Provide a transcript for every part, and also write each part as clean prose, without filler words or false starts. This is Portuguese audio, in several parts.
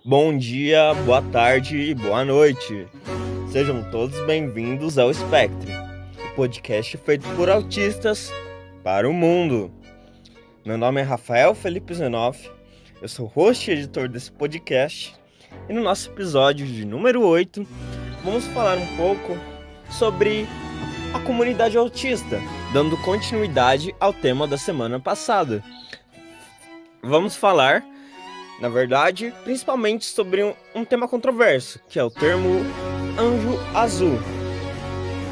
Bom dia, boa tarde e boa noite. Sejam todos bem-vindos ao Spectre, o podcast feito por autistas para o mundo. Meu nome é Rafael Felipe Zenoff, eu sou host e editor desse podcast, e no nosso episódio de número 8, vamos falar um pouco sobre a comunidade autista, dando continuidade ao tema da semana passada. Vamos falar, na verdade, principalmente sobre um tema controverso, que é o termo anjo azul.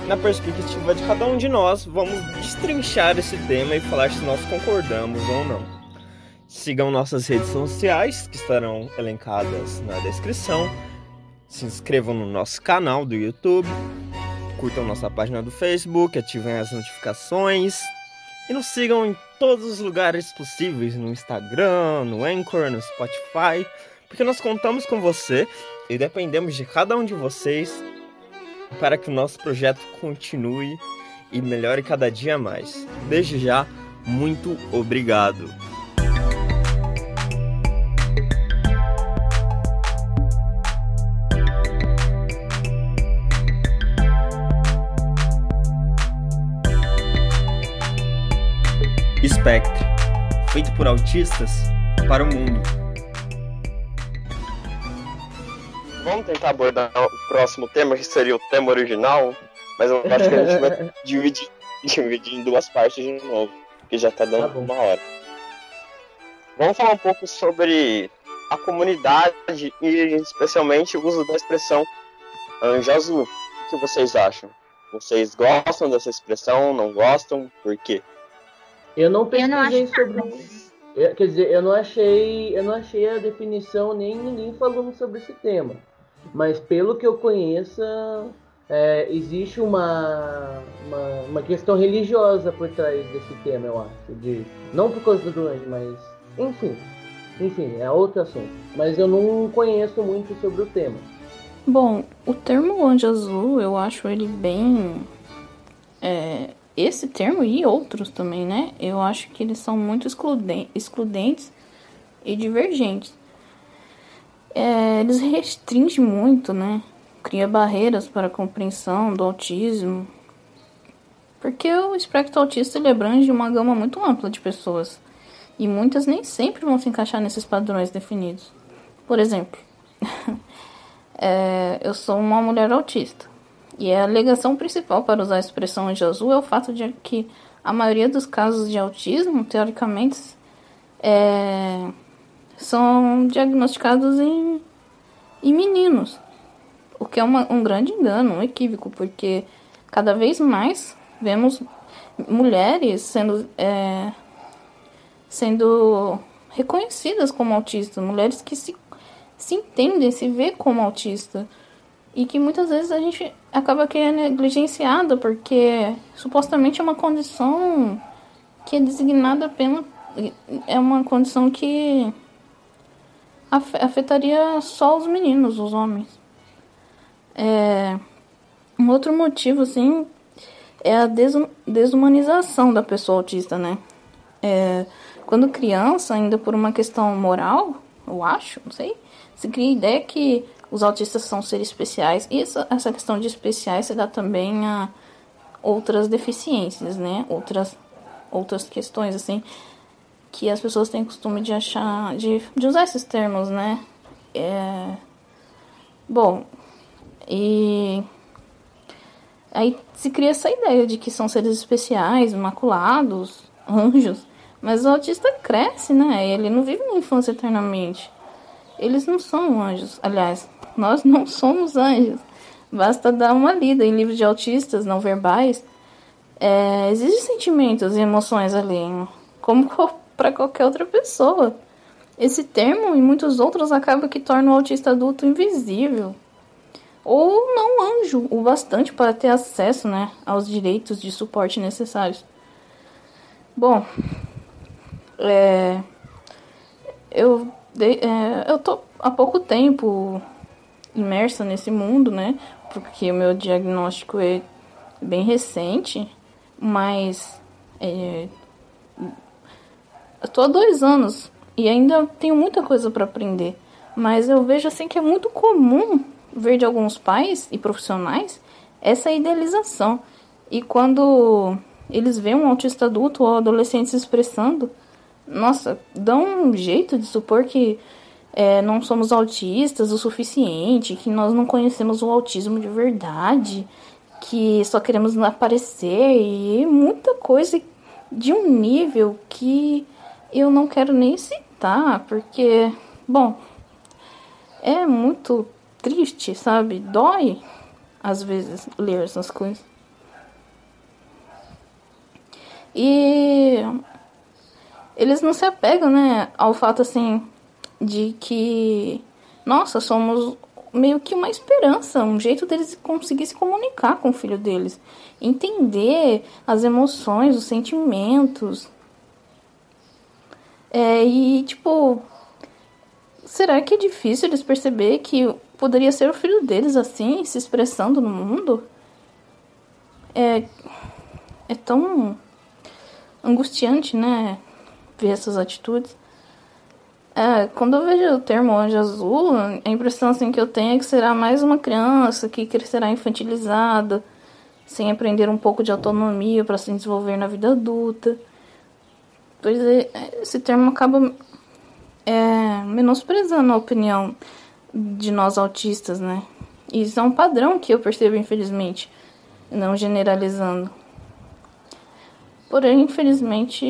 Na perspectiva de cada um de nós, vamos destrinchar esse tema e falar se nós concordamos ou não. Sigam nossas redes sociais, que estarão elencadas na descrição. Se inscrevam no nosso canal do YouTube, curtam nossa página do Facebook, ativem as notificações e nos sigam em todos os lugares possíveis, no Instagram, no Anchor, no Spotify, porque nós contamos com você e dependemos de cada um de vocês para que o nosso projeto continue e melhore cada dia mais. Desde já, muito obrigado! Spectre, feito por autistas para o mundo. Vamos tentar abordar o próximo tema, que seria o tema original, mas eu acho que a gente vai dividir em duas partes de novo, porque já está dando uma hora. Vamos falar um pouco sobre a comunidade e especialmente o uso da expressão anjo azul. O que vocês acham? Vocês gostam dessa expressão? Não gostam? Por quê? Eu não pesquisei sobre isso. Quer dizer, eu não achei a definição, nem ninguém falando sobre esse tema. Mas pelo que eu conheço, existe uma questão religiosa por trás desse tema, eu acho. Não por causa do anjo, mas... Enfim, é outro assunto. Mas eu não conheço muito sobre o tema. Bom, o termo anjo azul, eu acho ele bem... Esse termo e outros também, né? Eu acho que eles são muito excludentes e divergentes. Eles restringem muito, né? Cria barreiras para a compreensão do autismo. Porque o espectro autista ele abrange uma gama muito ampla de pessoas. E muitas nem sempre vão se encaixar nesses padrões definidos. Por exemplo, eu sou uma mulher autista. E a alegação principal para usar a expressão anjo azul é o fato de que a maioria dos casos de autismo, teoricamente, são diagnosticados em meninos. O que é um grande engano, um equívoco, porque cada vez mais vemos mulheres sendo reconhecidas como autistas, mulheres que se entendem, se vê como autista. E que muitas vezes a gente acaba que é negligenciada, porque supostamente é uma condição que é designada apenas... É uma condição que afetaria só os meninos, os homens. Um outro motivo, assim, é a desumanização da pessoa autista, né? Quando criança, ainda por uma questão moral, eu acho, não sei, se cria a ideia que os autistas são seres especiais. E essa questão de especiais se dá também a outras deficiências, né? Outras questões, assim, que as pessoas têm costume de achar... De usar esses termos, né? Bom, e... aí se cria essa ideia de que são seres especiais, imaculados, anjos. Mas o autista cresce, né? Ele não vive na infância eternamente. Eles não são anjos. Aliás, nós não somos anjos. Basta dar uma lida em livros de autistas não verbais. Existem sentimentos e emoções ali, como para qualquer outra pessoa. Esse termo e muitos outros acaba que torna o autista adulto invisível. Ou não anjo o bastante para ter acesso, né, aos direitos de suporte necessários. Bom, eu tô há pouco tempo imersa nesse mundo, né? Porque o meu diagnóstico é bem recente, mas eu tô há 2 anos e ainda tenho muita coisa para aprender. Mas eu vejo assim que é muito comum ver de alguns pais e profissionais essa idealização. E quando eles veem um autista adulto ou adolescente se expressando, nossa, dão um jeito de supor que não somos autistas o suficiente, que nós não conhecemos o autismo de verdade, que só queremos aparecer e muita coisa de um nível que eu não quero nem citar, porque, bom, é muito triste, sabe? Dói, às vezes, ler essas coisas. E eles não se apegam, né, ao fato, assim, de que, nossa, somos meio que uma esperança, um jeito deles conseguir se comunicar com o filho deles. Entender as emoções, os sentimentos. E, tipo, será que é difícil eles perceber que poderia ser o filho deles assim, se expressando no mundo? É tão angustiante, né, ver essas atitudes. Quando eu vejo o termo anjo azul, a impressão assim, que eu tenho é que será mais uma criança que crescerá infantilizada, sem aprender um pouco de autonomia para se desenvolver na vida adulta. Pois esse termo acaba menosprezando a opinião de nós autistas, né? E isso é um padrão que eu percebo, infelizmente, não generalizando. Porém, infelizmente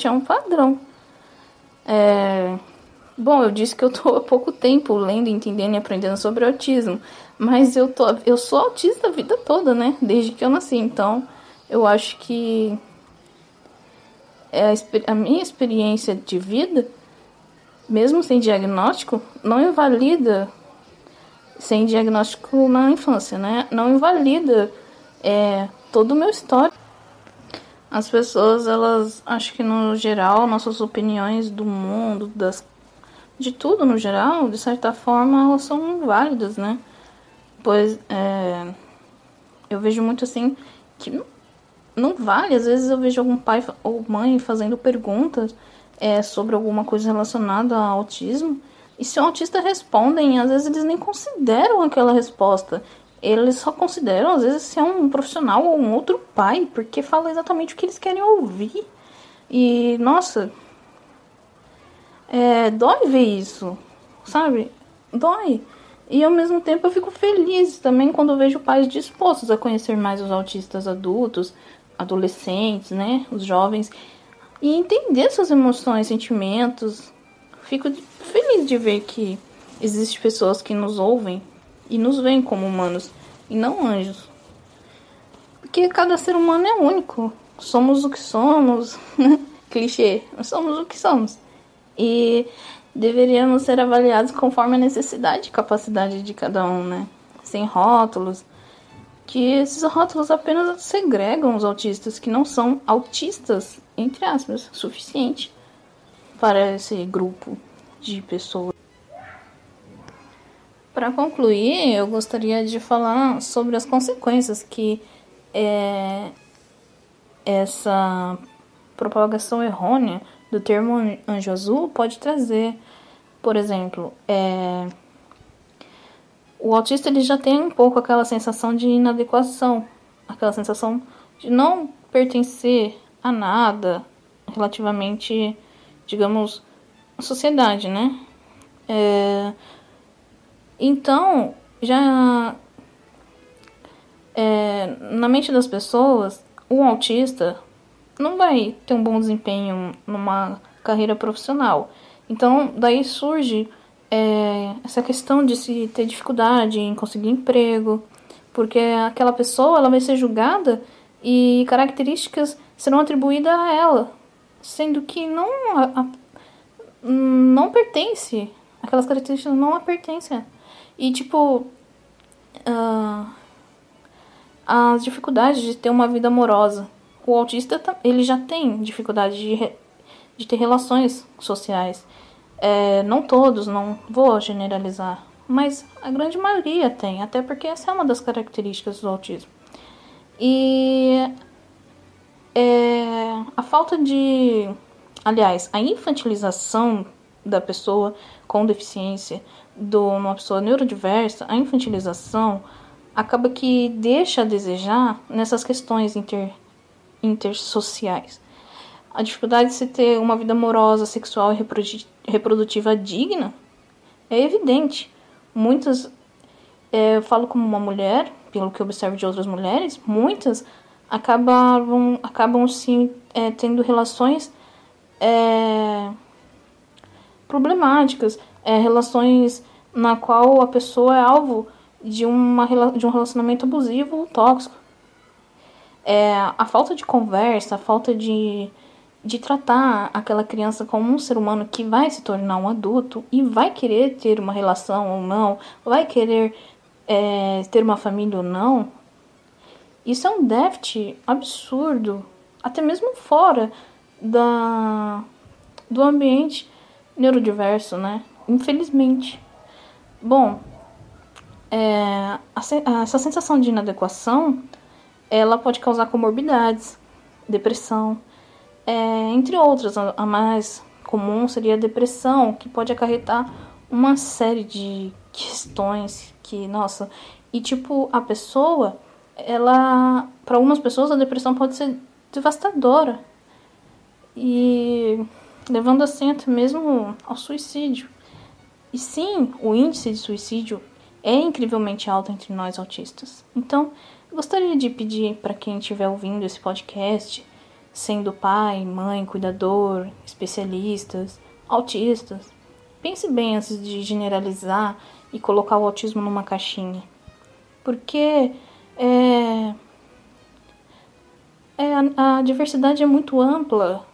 é um padrão. Bom, eu disse que eu tô há pouco tempo lendo, entendendo e aprendendo sobre autismo, mas eu sou autista a vida toda, né? Desde que eu nasci, então eu acho que a minha experiência de vida, mesmo sem diagnóstico, não invalida, sem diagnóstico na infância, né? Não invalida todo o meu histórico. As pessoas, elas, acho que no geral, nossas opiniões do mundo, de tudo no geral, de certa forma, elas são válidas, né? Pois eu vejo muito assim que não vale. Às vezes eu vejo algum pai ou mãe fazendo perguntas sobre alguma coisa relacionada ao autismo, e se o autista respondem, às vezes eles nem consideram aquela resposta. Eles só consideram, às vezes, se é um profissional ou um outro pai, porque fala exatamente o que eles querem ouvir. E, nossa, dói ver isso, sabe? Dói. E, ao mesmo tempo, eu fico feliz também quando eu vejo pais dispostos a conhecer mais os autistas adultos, adolescentes, né? Os jovens, e entender suas emoções, sentimentos. Fico feliz de ver que existem pessoas que nos ouvem e nos veem como humanos e não anjos. Porque cada ser humano é único. Somos o que somos. Clichê. Nós somos o que somos. E deveríamos ser avaliados conforme a necessidade e capacidade de cada um, né? Sem rótulos. Que esses rótulos apenas segregam os autistas, que não são autistas, entre aspas, suficiente para esse grupo de pessoas. Para concluir, eu gostaria de falar sobre as consequências que essa propagação errônea do termo anjo azul pode trazer. Por exemplo, o autista ele já tem um pouco aquela sensação de inadequação, aquela sensação de não pertencer a nada relativamente, digamos, à sociedade, né? Então, já na mente das pessoas, um autista não vai ter um bom desempenho numa carreira profissional. Então, daí surge essa questão de se ter dificuldade em conseguir emprego, porque aquela pessoa ela vai ser julgada e características serão atribuídas a ela, sendo que não pertence, aquelas características não a pertencem. E, tipo, as dificuldades de ter uma vida amorosa. O autista, ele já tem dificuldade de ter relações sociais. Não todos, não vou generalizar, mas a grande maioria tem, até porque essa é uma das características do autismo. E a falta de... Aliás, a infantilização da pessoa com deficiência, uma pessoa neurodiversa, a infantilização acaba que deixa a desejar nessas questões intersociais. A dificuldade de se ter uma vida amorosa, sexual e reprodutiva digna é evidente. Muitas, eu falo como uma mulher, pelo que eu observo de outras mulheres, muitas acabam sim tendo relações problemáticas, relações na qual a pessoa é alvo de um relacionamento abusivo ou tóxico. A falta de conversa, a falta de tratar aquela criança como um ser humano que vai se tornar um adulto e vai querer ter uma relação ou não, vai querer ter uma família ou não, isso é um déficit absurdo, até mesmo fora do ambiente neurodiverso, né? Infelizmente. Bom, essa sensação de inadequação, ela pode causar comorbidades, depressão, entre outras. A mais comum seria a depressão, que pode acarretar uma série de questões que, nossa, e tipo, a pessoa, para algumas pessoas a depressão pode ser devastadora e levando assim até mesmo ao suicídio. E sim, o índice de suicídio é incrivelmente alto entre nós autistas. Então, eu gostaria de pedir para quem estiver ouvindo esse podcast, sendo pai, mãe, cuidador, especialistas, autistas, pense bem antes de generalizar e colocar o autismo numa caixinha. Porque a diversidade é muito ampla.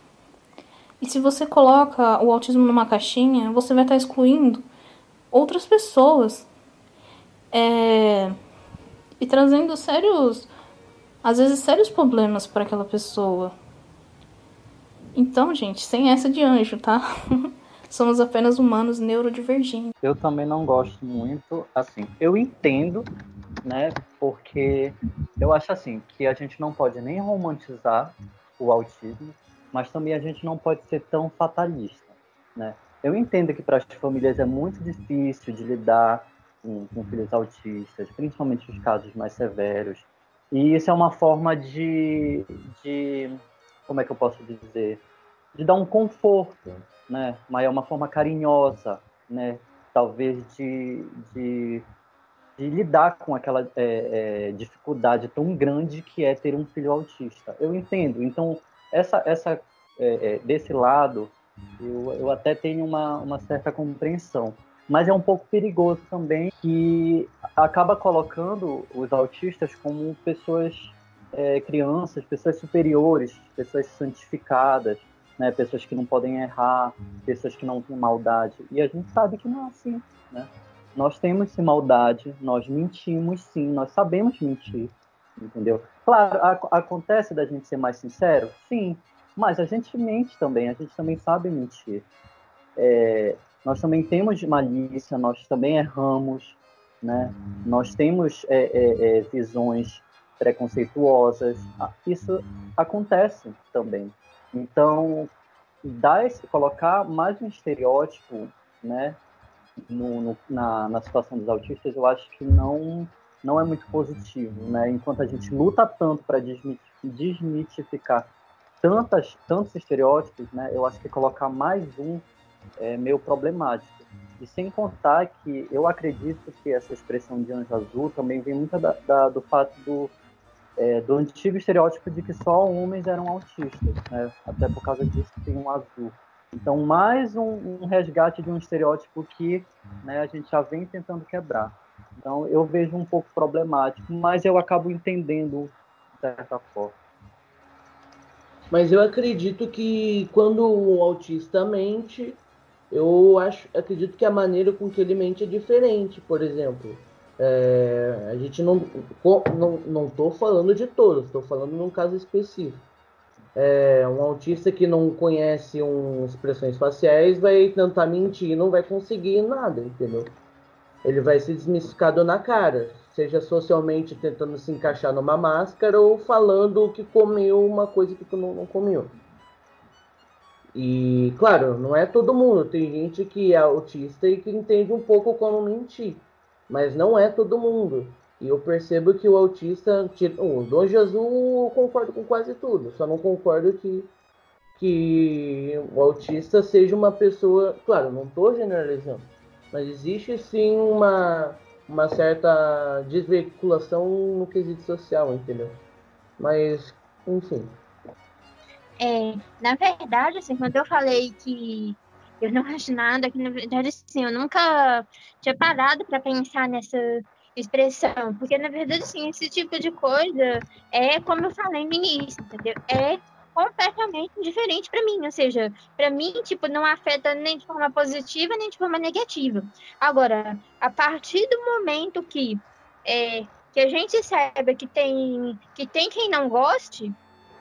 E se você coloca o autismo numa caixinha, você vai estar excluindo outras pessoas. E trazendo às vezes sérios problemas para aquela pessoa. Então, gente, sem essa de anjo, tá? Somos apenas humanos neurodivergentes. Eu também não gosto muito, assim, eu entendo, né, porque eu acho assim, que a gente não pode nem romantizar o autismo, mas também a gente não pode ser tão fatalista, né? Eu entendo que para as famílias é muito difícil de lidar com filhos autistas, principalmente os casos mais severos, e isso é uma forma de como é que eu posso dizer, de dar um conforto, né? Mas é uma forma carinhosa, né? Talvez de lidar com aquela dificuldade tão grande que é ter um filho autista. Eu entendo. Então, desse lado, eu até tenho uma certa compreensão. Mas é um pouco perigoso também, que acaba colocando os autistas como pessoas, crianças, pessoas superiores, pessoas santificadas, né? Pessoas que não podem errar, pessoas que não têm maldade. E a gente sabe que não é assim, né? Nós temos sim maldade, nós mentimos sim, nós sabemos mentir, entendeu? Claro, acontece da gente ser mais sincero? Sim, mas a gente mente também, a gente também sabe mentir. Nós também temos malícia, nós também erramos, né? Nós temos visões preconceituosas, isso acontece também. Então, colocar mais um estereótipo, né, na situação dos autistas, eu acho que não é muito positivo, né? Enquanto a gente luta tanto para desmitificar tantos estereótipos, né, eu acho que colocar mais um é meio problemático. E sem contar que eu acredito que essa expressão de anjo azul também vem muito do fato do antigo estereótipo de que só homens eram autistas, né? Até por causa disso tem um azul. Então, mais um resgate de um estereótipo que, né, a gente já vem tentando quebrar. Então, eu vejo um pouco problemático, mas eu acabo entendendo de certa forma. Mas eu acredito que quando o autista mente, acredito que a maneira com que ele mente é diferente. Por exemplo, a gente não estou falando de todos, estou falando num caso específico. Um autista que não conhece expressões faciais vai tentar mentir e não vai conseguir nada, entendeu? Ele vai ser desmistificado na cara, seja socialmente tentando se encaixar numa máscara ou falando que comeu uma coisa que tu não comeu. E, claro, não é todo mundo. Tem gente que é autista e que entende um pouco como mentir. Mas não é todo mundo. E eu percebo que o autista... O Dom Jesus, eu concordo com quase tudo. Só não concordo que o autista seja uma pessoa... Claro, não estou generalizando. Mas existe sim uma certa desveiculação no quesito social, entendeu? Mas, enfim... Na verdade, assim, quando eu falei que eu não acho nada, que na verdade, assim, eu nunca tinha parado para pensar nessa expressão, porque na verdade, assim, esse tipo de coisa é como eu falei no início, entendeu? É completamente diferente para mim, ou seja, para mim, tipo, não afeta nem de forma positiva nem de forma negativa. Agora, a partir do momento que a gente saiba que tem quem não goste,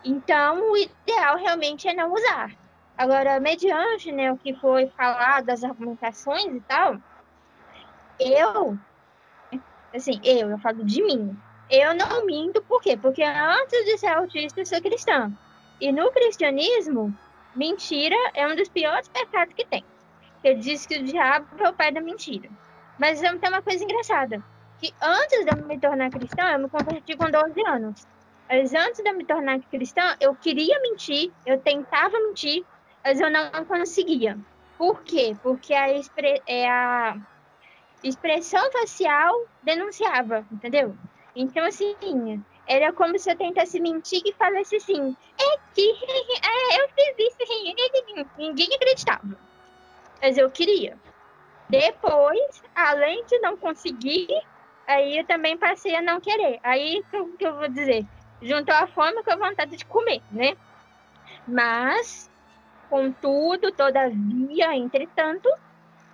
então, o ideal realmente é não usar. Agora, mediante, né, o que foi falado, das argumentações e tal, eu, eu falo de mim. Eu não minto, por quê? Porque antes de ser autista, eu sou cristã. E no cristianismo, mentira é um dos piores pecados que tem. Porque diz que o diabo é o pai da mentira. Mas tem uma coisa engraçada, que antes de eu me tornar cristã, eu me converti com 12 anos. Mas antes de eu me tornar cristã, eu queria mentir, eu tentava mentir, mas eu não conseguia. Por quê? Porque a expressão facial denunciava, entendeu? Então, assim, era como se eu tentasse mentir e falasse assim, eu fiz isso, ninguém acreditava. Mas eu queria. Depois, além de não conseguir, aí eu também passei a não querer. Aí, o que eu vou dizer? Juntou a fome com a vontade de comer, né? Mas, contudo, todavia, entretanto,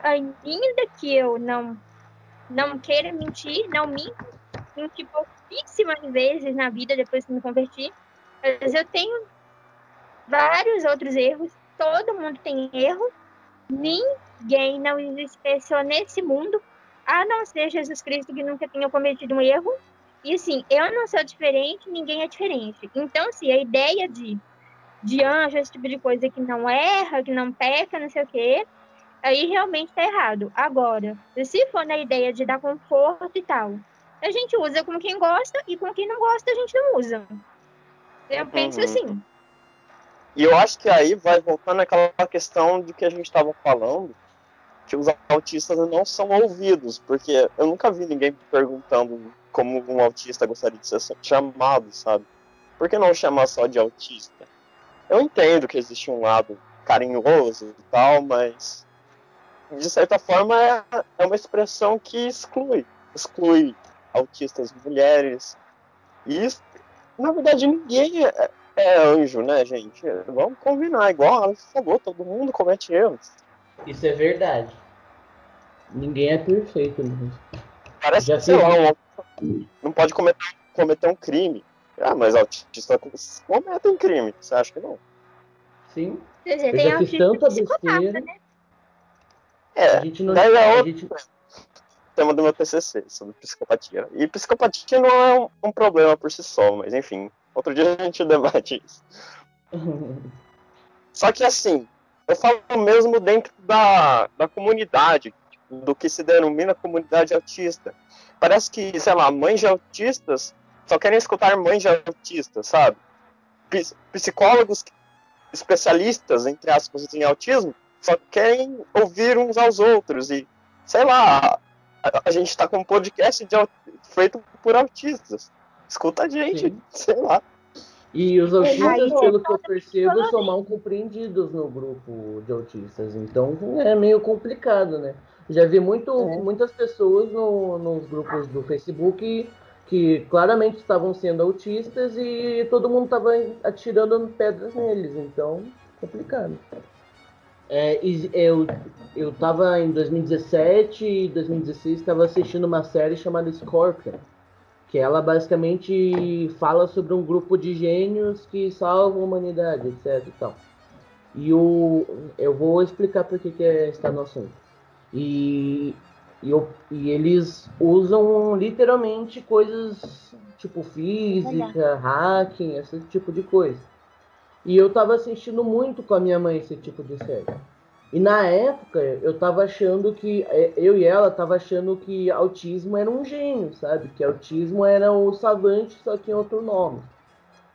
ainda que eu não queira mentir, não menti pouquíssimas vezes na vida depois que me converti, mas eu tenho vários outros erros, todo mundo tem erro, ninguém não existe pessoa nesse mundo, a não ser Jesus Cristo, que nunca tenha cometido um erro. E assim, eu não sou diferente, ninguém é diferente. Então, assim, a ideia de anjo, esse tipo de coisa que não erra, que não peca, não sei o quê, aí realmente tá errado. Agora, se for na ideia de dar conforto e tal, a gente usa com quem gosta e com quem não gosta a gente não usa. Eu penso assim. E eu acho que aí vai voltando àquela questão de que a gente estava falando, que os autistas não são ouvidos, porque eu nunca vi ninguém me perguntando como um autista gostaria de ser chamado, sabe? Por que não chamar só de autista? Eu entendo que existe um lado carinhoso e tal, mas de certa forma é uma expressão que exclui autistas mulheres. E na verdade ninguém é anjo, né, gente? Vamos combinar, igual a Alice falou, todo mundo comete erros. Isso é verdade. Ninguém é perfeito mesmo. Parece que, sei lá, não pode cometer um crime. Ah, mas autistas cometem crime. Você acha que não? Sim. Quer dizer, Eu já fiz tanta besteira. Né? A gente não... tema do meu TCC, sobre psicopatia. E psicopatia não é um problema por si só, mas enfim, outro dia a gente debate isso. Só que assim, eu falo mesmo dentro da comunidade, do que se denomina comunidade autista. Parece que, sei lá, mães de autistas só querem escutar mães de autistas, sabe? Psicólogos especialistas, entre aspas, em autismo, só querem ouvir uns aos outros e, sei lá, a gente está com um podcast feito por autistas. Escuta a gente, sim. Sei lá. E os autistas, pelo que eu percebo, são mal compreendidos no grupo de autistas. Então é meio complicado, né? Já vi muitas pessoas nos grupos do Facebook que claramente estavam sendo autistas e todo mundo estava atirando pedras neles. Então, complicado. Eu estava em 2017 e 2016, estava assistindo uma série chamada Scorpion, que ela basicamente fala sobre um grupo de gênios que salvam a humanidade, etc. E tal. E eu vou explicar por que está no assunto. E eles usam literalmente coisas tipo física, hacking, esse tipo de coisa. E eu tava assistindo muito com a minha mãe esse tipo de série. E na época, eu tava achando que... Eu e ela tava achando que autismo era um gênio, sabe? Que autismo era o savante, só que em outro nome.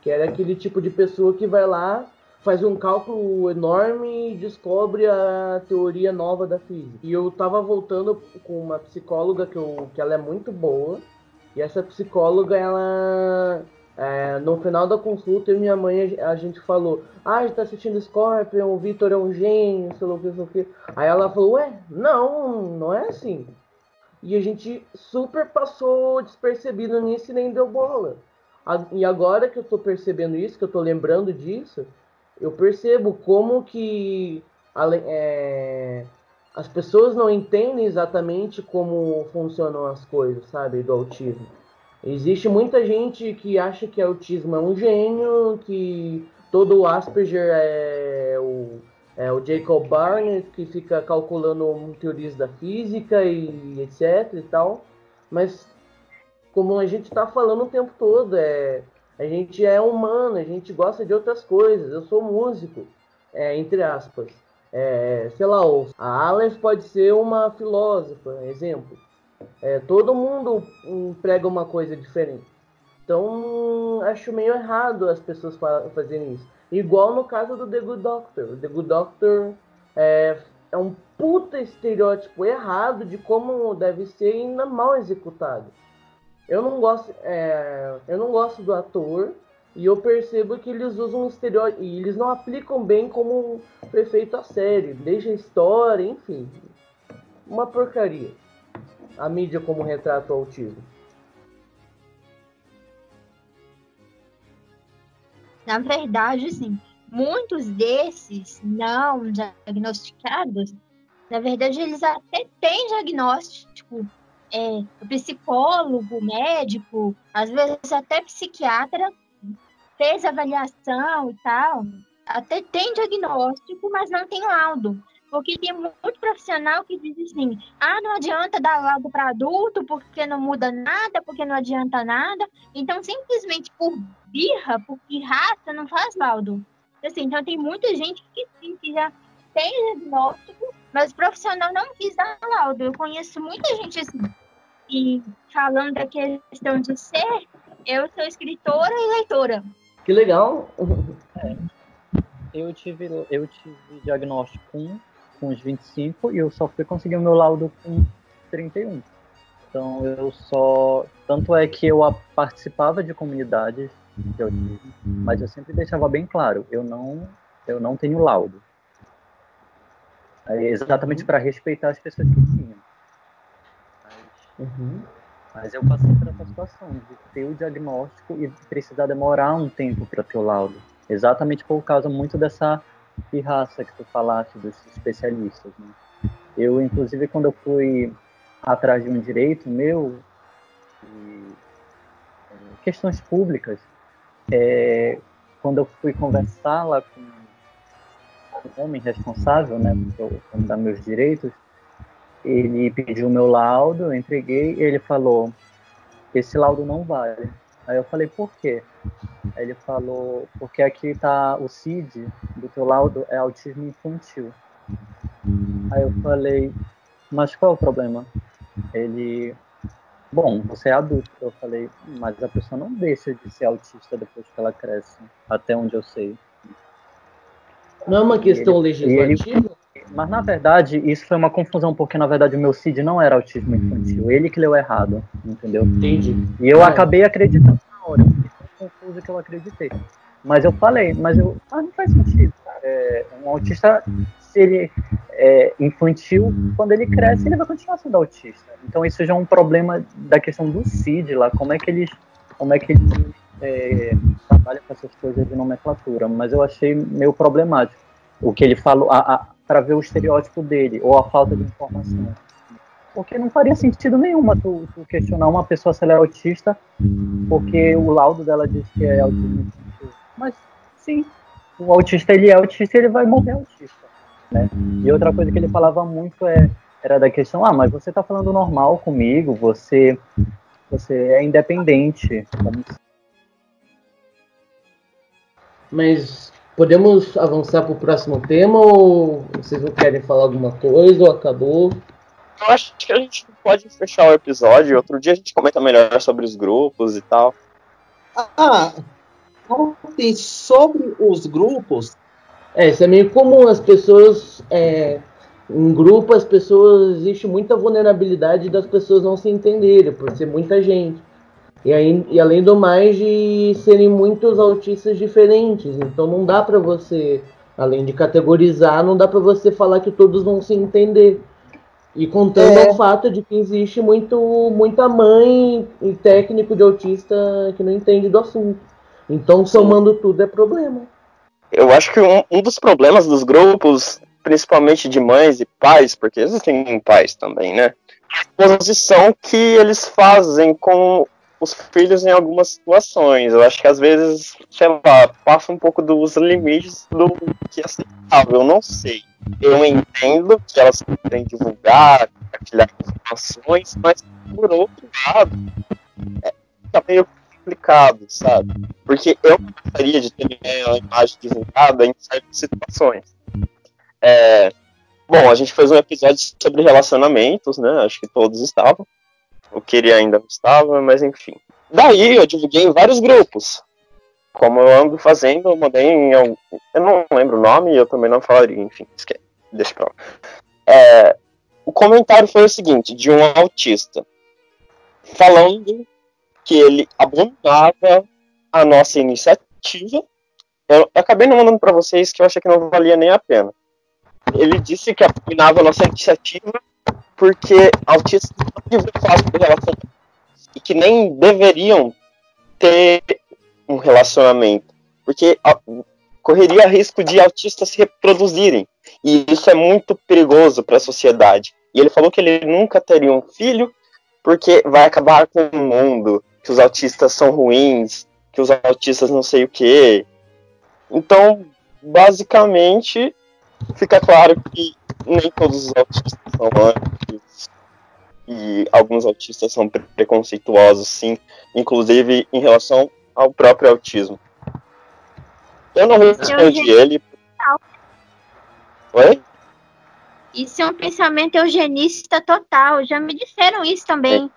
Que era aquele tipo de pessoa que vai lá, faz um cálculo enorme e descobre a teoria nova da física. E eu tava voltando com uma psicóloga que ela é muito boa. E essa psicóloga, ela... no final da consulta, eu e minha mãe, a gente falou: a gente tá assistindo Scorpion, o Victor é um gênio, sei lá o que. Aí ela falou: ué, não é assim. E a gente super passou despercebido nisso e nem deu bola. E agora que eu tô percebendo isso, que eu tô lembrando disso, eu percebo como que as pessoas não entendem exatamente como funcionam as coisas, sabe, do autismo. Existe muita gente que acha que autismo é um gênio, que todo o Asperger é o Jacob Barnett, que fica calculando teorias da física e etc e tal. Mas, como a gente está falando o tempo todo, a gente é humano, a gente gosta de outras coisas. Eu sou músico, entre aspas. Sei lá, a Aleph pode ser uma filósofa, exemplo. Todo mundo prega uma coisa diferente. Então, acho meio errado as pessoas fazerem isso. Igual no caso do The Good Doctor. O The Good Doctor é um puta estereótipo errado de como deve ser e ainda mal executado. Eu não gosto do ator e eu percebo que eles usam um estereótipo e eles não aplicam bem como foi feito a série. Deixa a história, enfim. Uma porcaria. A mídia como retrata o autismo. Na verdade, sim, muitos desses não diagnosticados, na verdade, eles até têm diagnóstico. O psicólogo, médico, às vezes até psiquiatra, fez avaliação e tal, até tem diagnóstico, mas não tem laudo. Porque tem muito profissional que diz assim: não adianta dar laudo para adulto, porque não muda nada, porque não adianta nada. Então, simplesmente por birra, por pirraça, não faz laudo. Assim, então, tem muita gente que sim, que já tem diagnóstico, mas o profissional não quis dar laudo. Eu conheço muita gente assim. E falando da questão de ser, eu sou escritora e leitora. Que legal! Eu tive diagnóstico com os 25 e eu só fui conseguir o meu laudo com 31. Então tanto é que eu participava de comunidades de autismo, mas eu sempre deixava bem claro, eu não tenho laudo. Exatamente para respeitar as pessoas que tinham. Mas eu passei por essa situação de ter o diagnóstico e precisar demorar um tempo para ter o laudo. Exatamente por causa muito dessa pirraça que tu falaste dos especialistas, né? Eu, inclusive, quando eu fui atrás de um direito meu, questões públicas, quando eu fui conversar lá com o homem responsável, né, por dar meus direitos, ele pediu o meu laudo, eu entreguei, e ele falou: esse laudo não vale. Aí eu falei: por quê? Aí ele falou: porque aqui tá o CID do teu laudo é autismo infantil. Aí eu falei: mas qual é o problema? Ele: bom, você é adulto. Eu falei: mas a pessoa não deixa de ser autista depois que ela cresce, até onde eu sei. Não é uma questão legislativa? Mas, na verdade, isso foi uma confusão, porque, na verdade, o meu CID não era autismo infantil. Ele que leu errado, entendeu? Entendi. E eu acabei acreditando na hora. Eu fiquei tão confuso que eu acreditei. Mas eu falei, não faz sentido. Um autista, se ele é infantil, quando ele cresce, ele vai continuar sendo autista. Então, isso já é um problema da questão do CID lá. Como é que eles trabalham com essas coisas de nomenclatura. Mas eu achei meio problemático o que ele falou, para ver o estereótipo dele, ou a falta de informação. Porque não faria sentido nenhuma tu questionar uma pessoa se ela é autista, porque o laudo dela diz que é autismo infantil. Mas, sim, o autista, ele é autista e ele vai morrer autista, né? E outra coisa que ele falava muito era da questão: mas você tá falando normal comigo, você é independente. Mas Podemos avançar para o próximo tema ou vocês não querem falar alguma coisa ou acabou? Eu acho que a gente pode fechar o episódio. Outro dia a gente comenta melhor sobre os grupos e tal. Ontem, sobre os grupos... Isso é meio comum. As pessoas... em grupo, as pessoas... Existe muita vulnerabilidade das pessoas não se entenderem, por ser muita gente. E além do mais, de serem muitos autistas diferentes. Então não dá pra você... Além de categorizar, não dá pra você falar que todos vão se entender. E contando o fato de que existe muita mãe e técnico de autista que não entende do assunto. Então, somando tudo, é problema. Eu acho que um dos problemas dos grupos, principalmente de mães e pais, porque existem pais também, né? A posição que eles fazem com os filhos em algumas situações. Eu acho que às vezes, sei lá, passa um pouco dos limites do que é aceitável. Eu não sei. Eu entendo que elas querem divulgar, compartilhar informações, mas por outro lado, tá meio complicado, sabe? Porque eu gostaria de ter a imagem divulgada em certas situações. Bom, a gente fez um episódio sobre relacionamentos, né? Acho que todos estavam. O Kiri ainda não estava, mas enfim. Daí eu divulguei em vários grupos. Como eu ando fazendo, eu mandei em... Eu não lembro o nome e eu também não falaria, enfim, esquece, deixa pra lá. O comentário foi o seguinte, de um autista, falando que ele abominava a nossa iniciativa. Eu acabei não mandando pra vocês, que eu achei que não valia nem a pena. Ele disse que abominava a nossa iniciativa porque autistas não deviam falar sobre relacionamento e que nem deveriam ter um relacionamento, porque correria risco de autistas se reproduzirem, e isso é muito perigoso para a sociedade. E ele falou que ele nunca teria um filho, porque vai acabar com o mundo, que os autistas são ruins, que os autistas não sei o quê. Então, basicamente, fica claro que nem todos os autistas são antes, e alguns autistas são preconceituosos, sim, inclusive em relação ao próprio autismo. Eu não respondi ele. Oi? Isso é um pensamento eugenista total. Já me disseram isso também.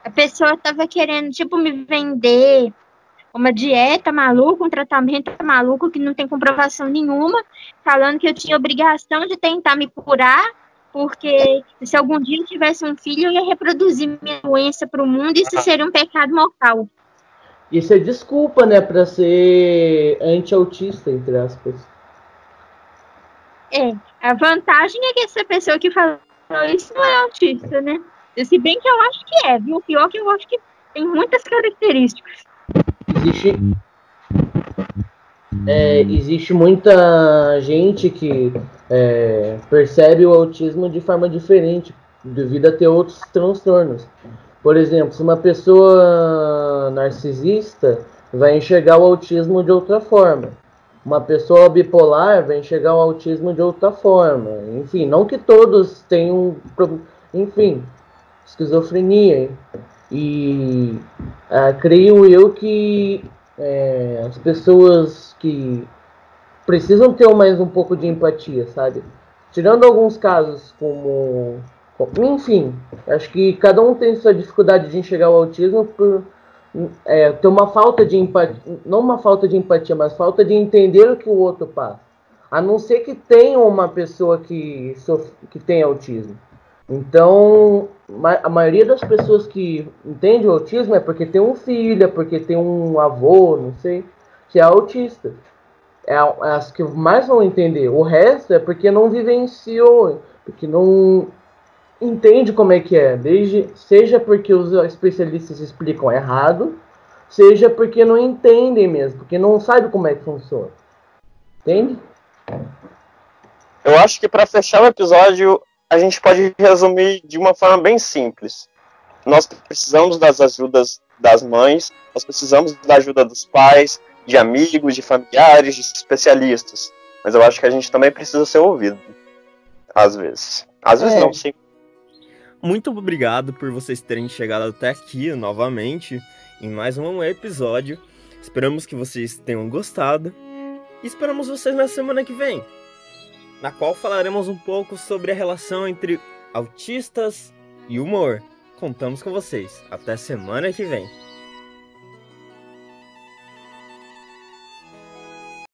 A pessoa estava querendo, tipo, me vender uma dieta maluca, um tratamento maluco que não tem comprovação nenhuma, falando que eu tinha obrigação de tentar me curar, porque se algum dia eu tivesse um filho, eu ia reproduzir minha doença para o mundo e isso seria um pecado mortal. Isso é desculpa, né, pra ser anti-autista, entre aspas. A vantagem é que essa pessoa que falou isso não é autista, né? Se bem que eu acho que viu? O pior que eu acho que tem muitas características. Existe muita gente que percebe o autismo de forma diferente, devido a ter outros transtornos. Por exemplo, se uma pessoa narcisista vai enxergar o autismo de outra forma. Uma pessoa bipolar vai enxergar o autismo de outra forma. Enfim, não que todos tenham, enfim, esquizofrenia. E creio eu que as pessoas que precisam ter mais um pouco de empatia, sabe? Tirando alguns casos como... Enfim, acho que cada um tem sua dificuldade de enxergar o autismo por ter uma falta de empatia, não uma falta de empatia, mas falta de entender o que o outro passa. A não ser que tenha uma pessoa que tem autismo. Então, a maioria das pessoas que entende o autismo é porque tem um filho, é porque tem um avô, não sei, que é autista. É as que mais vão entender. O resto é porque não vivenciou, porque não entende como é que é. Seja porque os especialistas explicam errado, seja porque não entendem mesmo, porque não sabem como é que funciona. Entende? Eu acho que para fechar o episódio, a gente pode resumir de uma forma bem simples. Nós precisamos das ajudas das mães, nós precisamos da ajuda dos pais, de amigos, de familiares, de especialistas. Mas eu acho que a gente também precisa ser ouvido. Às vezes. Às vezes não, sim. Muito obrigado por vocês terem chegado até aqui novamente em mais um episódio. Esperamos que vocês tenham gostado. E esperamos vocês na semana que vem, na qual falaremos um pouco sobre a relação entre autistas e humor. Contamos com vocês. Até semana que vem.